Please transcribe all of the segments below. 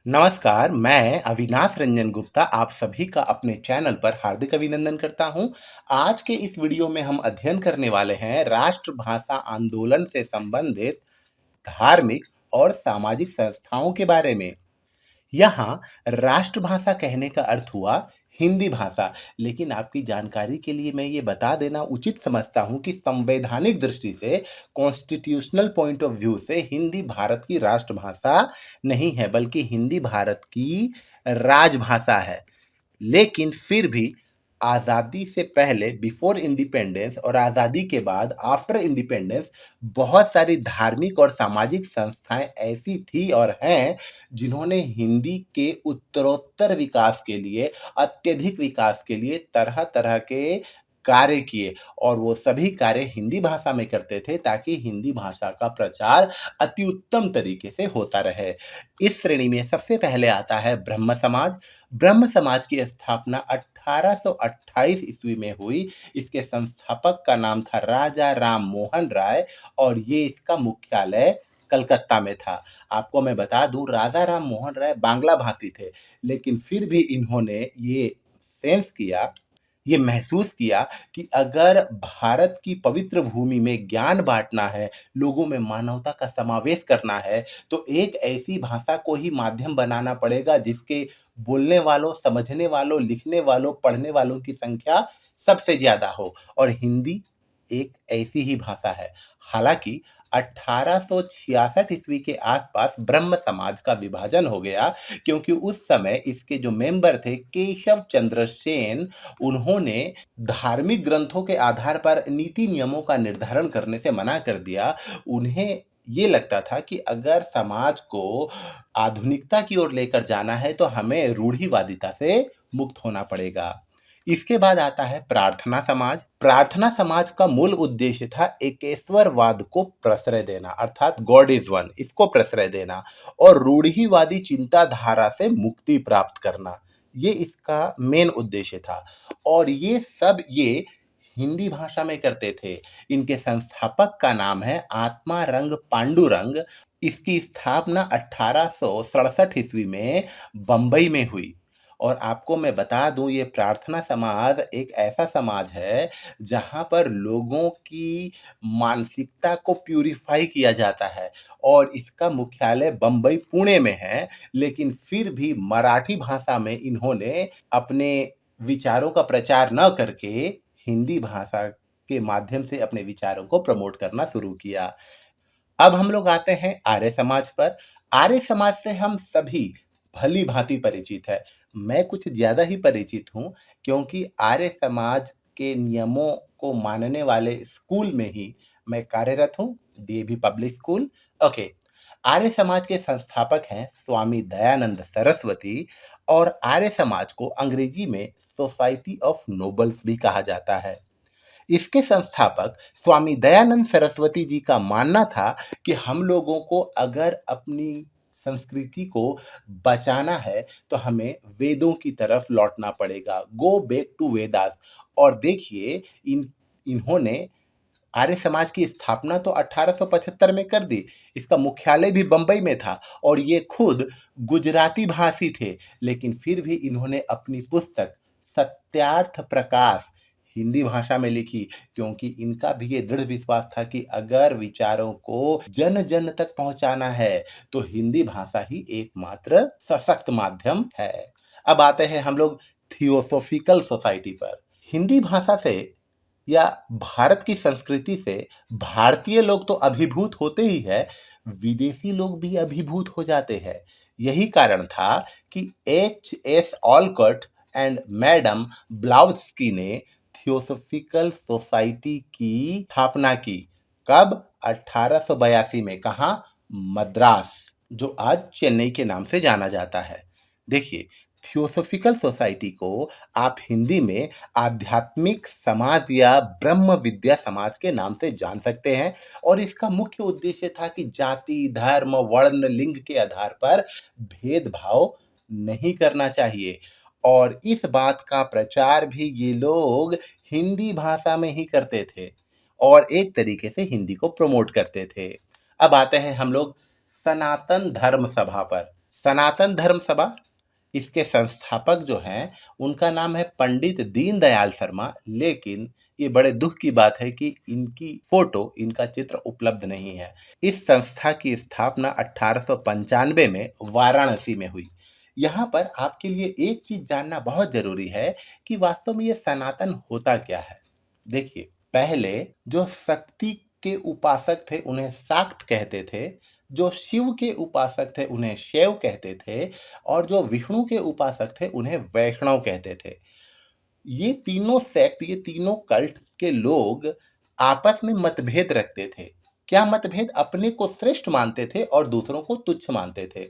नमस्कार, मैं अविनाश रंजन गुप्ता आप सभी का अपने चैनल पर हार्दिक अभिनंदन करता हूं। आज के इस वीडियो में हम अध्ययन करने वाले हैं राष्ट्रभाषा आंदोलन से संबंधित धार्मिक और सामाजिक संस्थाओं के बारे में। यहाँ राष्ट्रभाषा कहने का अर्थ हुआ हिंदी भाषा, लेकिन आपकी जानकारी के लिए मैं ये बता देना उचित समझता हूँ कि संवैधानिक दृष्टि से, कॉन्स्टिट्यूशनल पॉइंट ऑफ व्यू से हिंदी भारत की राष्ट्रभाषा नहीं है, बल्कि हिंदी भारत की राजभाषा है। लेकिन फिर भी आज़ादी से पहले बिफोर इंडिपेंडेंस और आज़ादी के बाद आफ्टर इंडिपेंडेंस बहुत सारी धार्मिक और सामाजिक संस्थाएं ऐसी थी और हैं जिन्होंने हिंदी के उत्तरोत्तर विकास के लिए, अत्यधिक विकास के लिए तरह तरह के कार्य किए और वो सभी कार्य हिंदी भाषा में करते थे ताकि हिंदी भाषा का प्रचार अति उत्तम तरीके से होता रहे। इस श्रेणी में सबसे पहले आता है ब्रह्म समाज। ब्रह्म समाज की स्थापना 1828 ईस्वी में हुई। इसके संस्थापक का नाम था राजा राम मोहन राय और ये इसका मुख्यालय कलकत्ता में था। आपको मैं बता दूं, राजा राम मोहन राय बांग्ला भाषी थे, लेकिन फिर भी इन्होंने ये महसूस किया कि अगर भारत की पवित्र भूमि में ज्ञान बांटना है, लोगों में मानवता का समावेश करना है, तो एक ऐसी भाषा को ही माध्यम बनाना पड़ेगा जिसके बोलने वालों, समझने वालों, लिखने वालों, पढ़ने वालों की संख्या सबसे ज्यादा हो, और हिंदी एक ऐसी ही भाषा है। हालांकि 1866 ईस्वी के आसपास ब्रह्म समाज का विभाजन हो गया, क्योंकि उस समय इसके जो मेंबर थे केशव चंद्र सेन, उन्होंने धार्मिक ग्रंथों के आधार पर नीति नियमों का निर्धारण करने से मना कर दिया। उन्हें ये लगता था कि अगर समाज को आधुनिकता की ओर लेकर जाना है तो हमें रूढ़िवादिता से मुक्त होना पड़ेगा। इसके बाद आता है प्रार्थना समाज। प्रार्थना समाज का मूल उद्देश्य था एकेश्वरवाद को प्रश्रय देना, अर्थात गॉड इज वन, इसको प्रश्रय देना और रूढ़िवादी चिंताधारा से मुक्ति प्राप्त करना। ये इसका मेन उद्देश्य था और ये हिंदी भाषा में करते थे। इनके संस्थापक का नाम है आत्मारंग पांडुरंग। इसकी स्थापना 1867 ईस्वी में बंबई में हुई। और आपको मैं बता दूं, ये प्रार्थना समाज एक ऐसा समाज है जहां पर लोगों की मानसिकता को प्यूरिफाई किया जाता है और इसका मुख्यालय बंबई पुणे में है। लेकिन फिर भी मराठी भाषा में इन्होंने अपने विचारों का प्रचार न करके हिंदी भाषा के माध्यम से अपने विचारों को प्रमोट करना शुरू किया। अब हम लोग आते हैं आर्य समाज पर। आर्य समाज से हम सभी भली भांति परिचित है। मैं कुछ ज्यादा ही परिचित हूँ, क्योंकि आर्य समाज के नियमों को मानने वाले स्कूल में ही मैं कार्यरत हूँ, DAV public school. Okay. Arya Samaj के संस्थापक हैं स्वामी दयानंद सरस्वती और आर्य समाज को अंग्रेजी में सोसाइटी ऑफ नोबल्स भी कहा जाता है। इसके संस्थापक स्वामी दयानंद सरस्वती जी का मानना था कि हम लोगों को अगर अपनी संस्कृति को बचाना है तो हमें वेदों की तरफ लौटना पड़ेगा, गो बैक टू वेदास। और देखिए, इन्होंने आर्य समाज की स्थापना तो 1875 में कर दी। इसका मुख्यालय भी बंबई में था और ये खुद गुजराती भाषी थे, लेकिन फिर भी इन्होंने अपनी पुस्तक सत्यार्थ प्रकाश हिंदी भाषा में लिखी, क्योंकि इनका भी ये दृढ़ विश्वास था कि अगर विचारों को जन जन तक पहुंचाना है तो हिंदी भाषा ही एकमात्र सशक्त माध्यम है। अब आते हैं हम लोग थियोसोफिकल सोसाइटी पर। हिंदी भाषा से या भारत की संस्कृति से भारतीय लोग तो अभिभूत होते ही है, विदेशी लोग भी अभिभूत हो जाते हैं। यही कारण था कि एच.एस. ऑलकॉट एंड मैडम ब्लाउस्की ने थियोसोफिकल सोसाइटी की स्थापना की। कब? 1882 में। कहा? मद्रास, जो आज चेन्नई के नाम से जाना जाता है। देखिए, थियोसोफिकल सोसाइटी को आप हिंदी में आध्यात्मिक समाज या ब्रह्म विद्या समाज के नाम से जान सकते हैं और इसका मुख्य उद्देश्य था कि जाति, धर्म, वर्ण, लिंग के आधार पर भेदभाव नहीं करना चाहिए और इस बात का प्रचार भी ये लोग हिंदी भाषा में ही करते थे और एक तरीके से हिंदी को प्रमोट करते थे। अब आते हैं हम लोग सनातन धर्म सभा पर। सनातन धर्म सभा, इसके संस्थापक जो हैं उनका नाम है पंडित दीनदयाल शर्मा, लेकिन ये बड़े दुख की बात है कि इनकी फोटो, इनका चित्र उपलब्ध नहीं है। इस संस्था की स्थापना 1895 में वाराणसी में हुई। यहाँ पर आपके लिए एक चीज जानना बहुत जरूरी है कि वास्तव में ये सनातन होता क्या है। देखिए, पहले जो शक्ति के उपासक थे उन्हें शाक्त कहते थे, जो शिव के उपासक थे उन्हें शैव कहते थे, और जो विष्णु के उपासक थे उन्हें वैष्णव कहते थे। ये तीनों सेक्ट, ये तीनों कल्ट के लोग आपस में मतभेद रखते थे। क्या मतभेद? अपने को श्रेष्ठ मानते थे और दूसरों को तुच्छ मानते थे।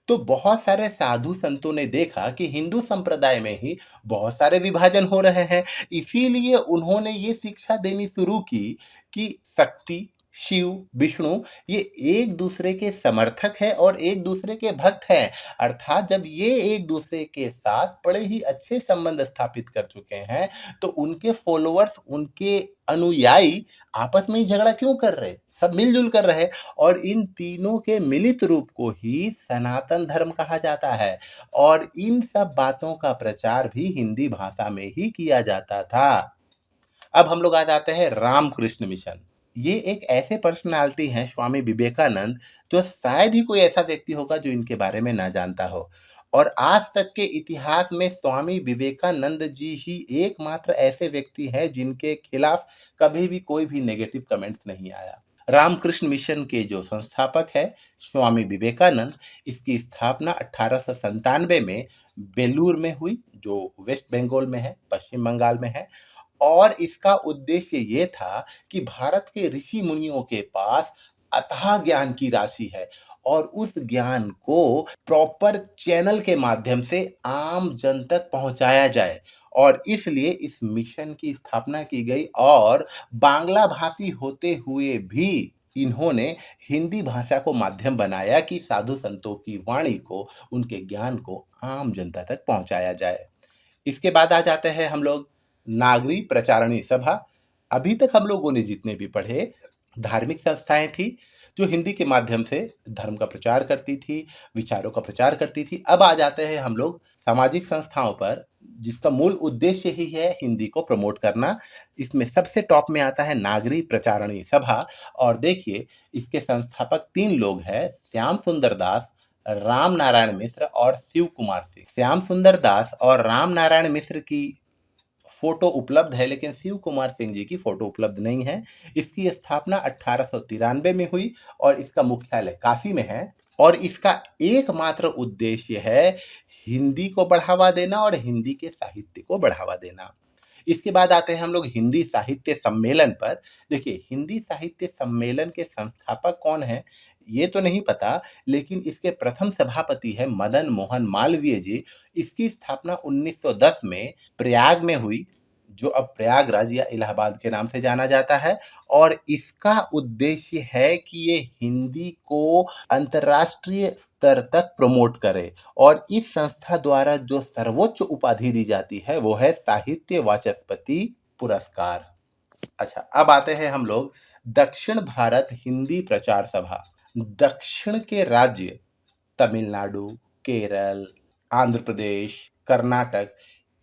तो बहुत सारे साधु संतों ने देखा कि हिंदू संप्रदाय में ही बहुत सारे विभाजन हो रहे हैं, इसीलिए उन्होंने ये शिक्षा देनी शुरू की कि शक्ति, शिव, विष्णु ये एक दूसरे के समर्थक है और एक दूसरे के भक्त हैं। अर्थात जब ये एक दूसरे के साथ बड़े ही अच्छे संबंध स्थापित कर चुके हैं, तो उनके फॉलोअर्स, उनके अनुयायी आपस में ही झगड़ा क्यों कर रहे? सब मिलजुल कर रहे। और इन तीनों के मिलित रूप को ही सनातन धर्म कहा जाता है, और इन सब बातों का प्रचार भी हिंदी भाषा में ही किया जाता था। अब हम लोग आ जाते हैं रामकृष्ण मिशन। ये एक ऐसे पर्सनालिटी हैं, स्वामी विवेकानंद, जो शायद ही कोई ऐसा व्यक्ति होगा जो इनके बारे में ना जानता हो। और आज तक के इतिहास में स्वामी विवेकानंद जी ही एकमात्र ऐसे व्यक्ति हैं जिनके खिलाफ कभी भी कोई भी नेगेटिव कमेंट्स नहीं आया। रामकृष्ण मिशन के जो संस्थापक है स्वामी विवेकानंद, इसकी स्थापना 1897 में बेलूर में हुई, जो वेस्ट बंगाल में है, पश्चिम बंगाल में है। और इसका उद्देश्य ये था कि भारत के ऋषि मुनियों के पास अथाह ज्ञान की राशि है, और उस ज्ञान को प्रॉपर चैनल के माध्यम से आम जन तक पहुंचाया जाए, और इसलिए इस मिशन की स्थापना की गई। और बांग्ला भाषी होते हुए भी इन्होंने हिंदी भाषा को माध्यम बनाया कि साधु संतों की वाणी को, उनके ज्ञान को आम जनता तक पहुंचाया जाए। इसके बाद आ जाते हैं हम लोग नागरी प्रचारणी सभा। अभी तक हम लोगों ने जितने भी पढ़े, धार्मिक संस्थाएं थी जो हिंदी के माध्यम से धर्म का प्रचार करती थी, विचारों का प्रचार करती थी। अब आ जाते हैं हम लोग सामाजिक संस्थाओं पर, जिसका मूल उद्देश्य ही है हिंदी को प्रमोट करना। इसमें सबसे टॉप में आता है नागरी प्रचारणी सभा। और देखिए, इसके संस्थापक 3 लोग हैं, श्याम सुंदर दास, राम नारायण मिश्र और शिव कुमार सिंह। श्याम सुंदर दास और राम नारायण मिश्र की फोटो उपलब्ध है, लेकिन शिव कुमार सिंह जी की फोटो उपलब्ध नहीं है। इसकी स्थापना 1893 में हुई और इसका मुख्यालय काशी में है। और इसका एकमात्र उद्देश्य है हिंदी को बढ़ावा देना और हिंदी के साहित्य को बढ़ावा देना। इसके बाद आते हैं हम लोग हिंदी साहित्य सम्मेलन पर। देखिए, हिंदी साहित्य सम्मेलन के संस्थापक कौन है ये तो नहीं पता, लेकिन इसके प्रथम सभापति है मदन मोहन मालवीय जी। इसकी स्थापना 1910 में प्रयाग में हुई, जो अब प्रयागराज या इलाहाबाद के नाम से जाना जाता है। और इसका उद्देश्य है कि ये हिंदी को अंतर्राष्ट्रीय स्तर तक प्रमोट करे। और इस संस्था द्वारा जो सर्वोच्च उपाधि दी जाती है वो है साहित्य वाचस्पति पुरस्कार। अच्छा, अब आते हैं हम लोग दक्षिण भारत हिंदी प्रचार सभा। दक्षिण के राज्य तमिलनाडु, केरल, आंध्र प्रदेश, कर्नाटक,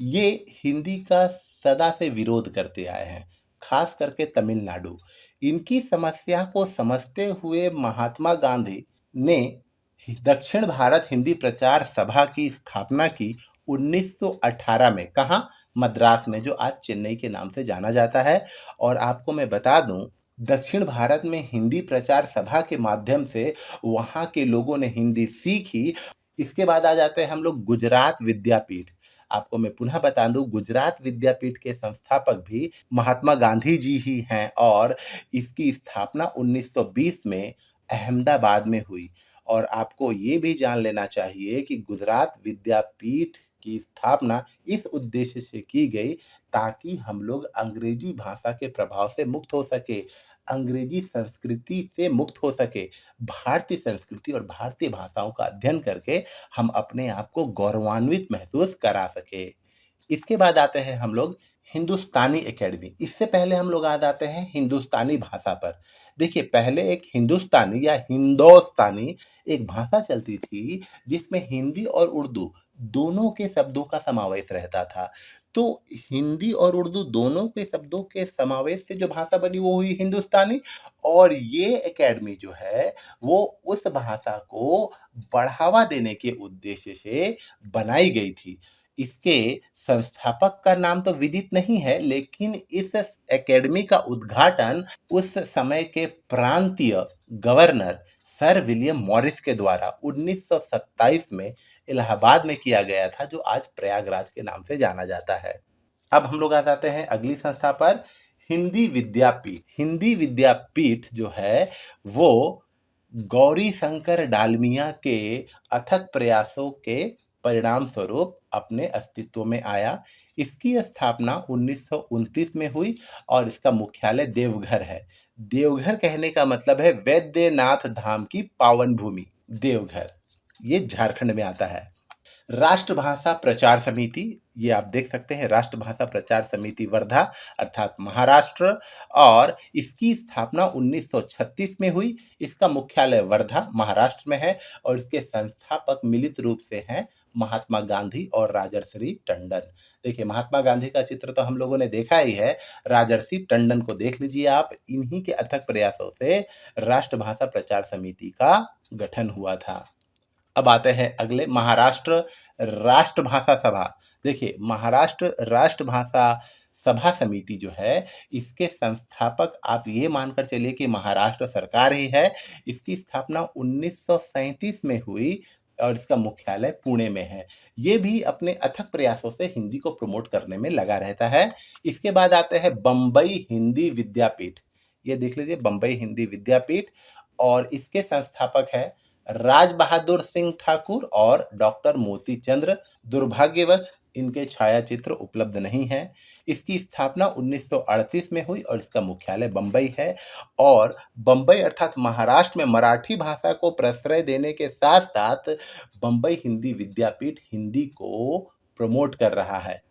ये हिंदी का सदा से विरोध करते आए हैं, खास करके तमिलनाडु। इनकी समस्या को समझते हुए महात्मा गांधी ने दक्षिण भारत हिंदी प्रचार सभा की स्थापना की 1918 में। कहाँ? मद्रास में, जो आज चेन्नई के नाम से जाना जाता है। और आपको मैं बता दूं, दक्षिण भारत में हिंदी प्रचार सभा के माध्यम से वहाँ के लोगों ने हिंदी सीखी। इसके बाद आ जाते हैं हम लोग गुजरात विद्यापीठ। आपको मैं पुनः बता दूं, गुजरात विद्यापीठ के संस्थापक भी महात्मा गांधी जी ही हैं, और इसकी स्थापना 1920 में अहमदाबाद में हुई। और आपको ये भी जान लेना चाहिए कि गुजरात विद्यापीठ की स्थापना इस उद्देश्य से की गई ताकि हम लोग अंग्रेजी भाषा के प्रभाव से मुक्त हो सके, अंग्रेजी संस्कृति से मुक्त हो सके, भारतीय संस्कृति और भारतीय भाषाओं का अध्ययन करके हम अपने आप को गौरवान्वित महसूस करा सके। इसके बाद आते हैं हम लोग हिंदुस्तानी एकेडमी, इससे पहले हम लोग आ जाते हैं हिंदुस्तानी भाषा पर। देखिए, पहले एक हिंदुस्तानी या हिंदोस्तानी एक भाषा चलती थी, जिसमें हिंदी और उर्दू दोनों के शब्दों का समावेश रहता था। तो हिंदी और उर्दू दोनों के शब्दों के समावेश से जो भाषा बनी वो हुई हिंदुस्तानी, और ये एकेडमी जो है वो उस भाषा को बढ़ावा देने के उद्देश्य से बनाई गई थी। इसके संस्थापक का नाम तो विदित नहीं है, लेकिन इस एकेडमी का उद्घाटन उस समय के प्रांतीय गवर्नर सर विलियम मॉरिस के द्वारा 1927 में इलाहाबाद में किया गया था, जो आज प्रयागराज के नाम से जाना जाता है। अब हम लोग आ जाते हैं अगली संस्था पर, हिंदी विद्यापीठ। हिंदी विद्यापीठ जो है वो गौरी शंकर डालमिया के अथक प्रयासों के परिणाम स्वरूप अपने अस्तित्व में आया। इसकी स्थापना 1929 में हुई और इसका मुख्यालय देवघर है। देवघर कहने का मतलब है वैद्यनाथ धाम की पावन भूमि, देवघर। ये झारखंड में आता है। राष्ट्रभाषा प्रचार समिति, ये आप देख सकते हैं, राष्ट्रभाषा प्रचार समिति वर्धा अर्थात महाराष्ट्र, और इसकी स्थापना 1936 में हुई। इसका मुख्यालय वर्धा महाराष्ट्र में है और इसके संस्थापक मिलित रूप से हैं महात्मा गांधी और राजर्षि टंडन। देखिए, महात्मा गांधी का चित्र तो हम लोगों ने देखा ही है, राजर्षि टंडन को देख लीजिए आप। इन्हीं के अथक प्रयासों से राष्ट्रभाषा प्रचार समिति का गठन हुआ था। अब आते हैं अगले, महाराष्ट्र राष्ट्रभाषा सभा। देखिए, महाराष्ट्र राष्ट्रभाषा सभा समिति जो है, इसके संस्थापक आप ये मानकर चलिए कि महाराष्ट्र सरकार ही है। इसकी स्थापना 1937 में हुई और इसका मुख्यालय पुणे में है। ये भी अपने अथक प्रयासों से हिंदी को प्रमोट करने में लगा रहता है। इसके बाद आते हैं बम्बई हिंदी विद्यापीठ। ये देख लीजिए, बम्बई हिंदी विद्यापीठ, और इसके संस्थापक है राज बहादुर सिंह ठाकुर और डॉक्टर मोती चंद्र। दुर्भाग्यवश इनके छायाचित्र उपलब्ध नहीं हैं। इसकी स्थापना 1938 में हुई और इसका मुख्यालय बम्बई है। और बम्बई अर्थात महाराष्ट्र में मराठी भाषा को प्रश्रय देने के साथ साथ बम्बई हिंदी विद्यापीठ हिंदी को प्रमोट कर रहा है।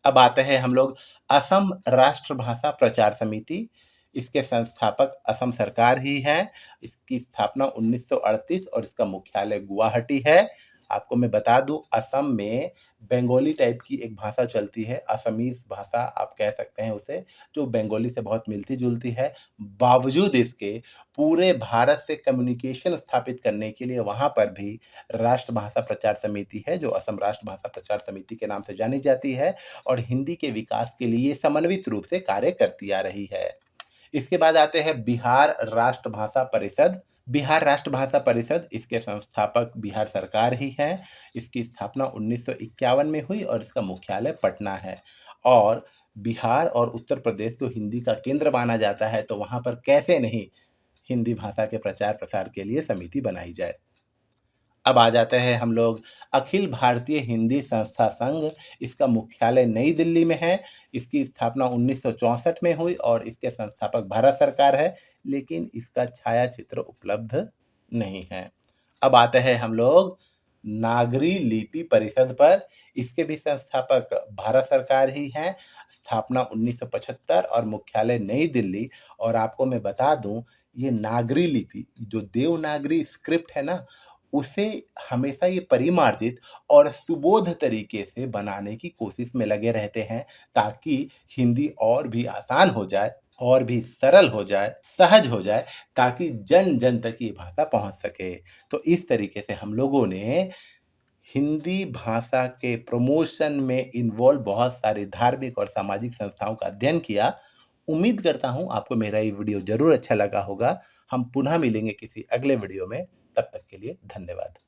अब आते हैं हम लोग असम राष्ट्रभाषा प्रचार समिति। इसके संस्थापक असम सरकार ही है। इसकी स्थापना 1938 और इसका मुख्यालय गुवाहाटी है। आपको मैं बता दूं, असम में बंगाली टाइप की एक भाषा चलती है, असमीज भाषा आप कह सकते हैं उसे, जो बंगाली से बहुत मिलती जुलती है। बावजूद इसके पूरे भारत से कम्युनिकेशन स्थापित करने के लिए वहां पर भी राष्ट्रभाषा प्रचार समिति है, जो असम राष्ट्रभाषा प्रचार समिति के नाम से जानी जाती है, और हिंदी के विकास के लिए समन्वित रूप से कार्य करती आ रही है। इसके बाद आते हैं बिहार राष्ट्रभाषा परिषद। बिहार राष्ट्रभाषा परिषद, इसके संस्थापक बिहार सरकार ही है। इसकी स्थापना 1951 में हुई और इसका मुख्यालय पटना है। और बिहार और उत्तर प्रदेश तो हिंदी का केंद्र माना जाता है, तो वहां पर कैसे नहीं हिंदी भाषा के प्रचार प्रसार के लिए समिति बनाई जाए। अब आ जाते हैं हम लोग अखिल भारतीय हिंदी संस्था संघ। इसका मुख्यालय नई दिल्ली में है। इसकी स्थापना 1964 में हुई और इसके संस्थापक भारत सरकार है, लेकिन इसका छायाचित्र उपलब्ध नहीं है। अब आते हैं हम लोग नागरी लिपि परिषद पर। इसके भी संस्थापक भारत सरकार ही हैं। स्थापना 1975 और मुख्यालय नई दिल्ली। और आपको मैं बता दूं, ये नागरी लिपि जो देवनागरी स्क्रिप्ट है ना, उसे हमेशा ये परिमार्जित और सुबोध तरीके से बनाने की कोशिश में लगे रहते हैं, ताकि हिंदी और भी आसान हो जाए, और भी सरल हो जाए, सहज हो जाए, ताकि जन जन तक ये भाषा पहुंच सके। तो इस तरीके से हम लोगों ने हिंदी भाषा के प्रमोशन में इन्वॉल्व बहुत सारी धार्मिक और सामाजिक संस्थाओं का अध्ययन किया। उम्मीद करता हूं आपको मेरा ये वीडियो जरूर अच्छा लगा होगा। हम पुनः मिलेंगे किसी अगले वीडियो में। तब तक के लिए धन्यवाद।